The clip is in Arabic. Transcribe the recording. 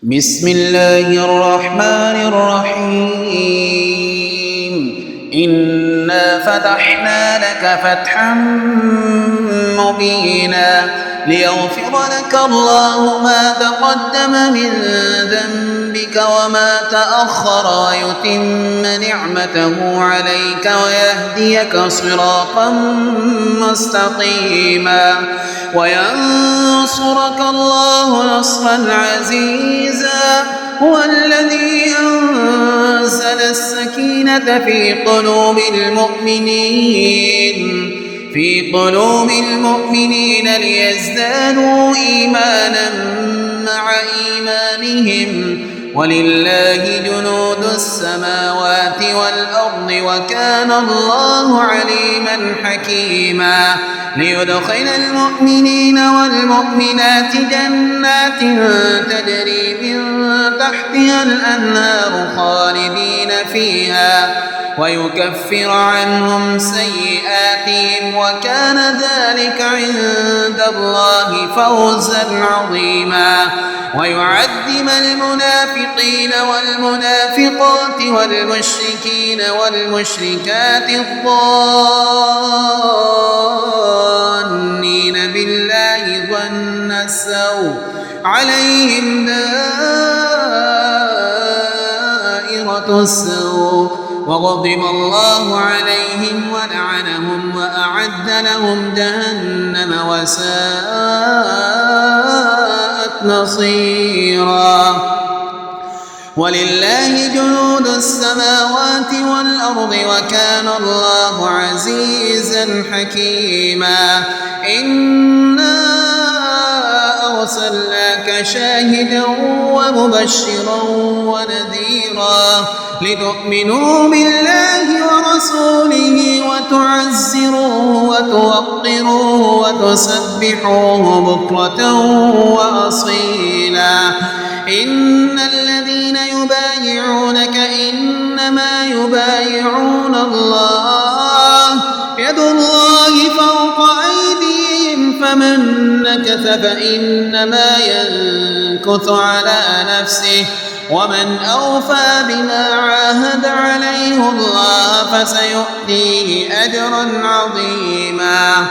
بسم الله الرحمن الرحيم إنا فتحنا لك فتحا مبينا ليغفر لك الله ما تقدم من ذنبك وما تأخر ويتم نعمته عليك ويهديك صراطا مستقيما وينصرك الله نصرا عزيزا هو الذي أنزل السكينة في قلوب المؤمنين ليزدادوا إيمانا مع إيمانهم ولله جنود السماوات والأرض وكان الله عليما حكيما ليدخل المؤمنين والمؤمنات جنات تجري من تحتها الأنهار خالدين فيها ويكفر عنهم سيئاتهم وكان ذلك عند الله فوزا عظيما ويعذب المنافقين والمنافقات والمشركين والمشركات الظانين بالله ظن السوء عليهم دائرة السوء وغضب الله عليهم ولعنهم وأعد لهم جهنم وساءت مصيرا ولله جنود السماوات والأرض وكان الله عزيزا حكيما إنا أرسلناك شاهدا ومبشرا ونذيرا لتؤمنوا بالله ورسوله وتعزروه وتوقروه وتسبحوه بكرة وأصيلا إن الذين يبايعونك إنما يبايعون الله يد الله فوق أيديهم فمن نكث فإنما ينكث على نفسه ومن أوفى بما عاهد عليه الله فسيؤتيه أجرا عظيما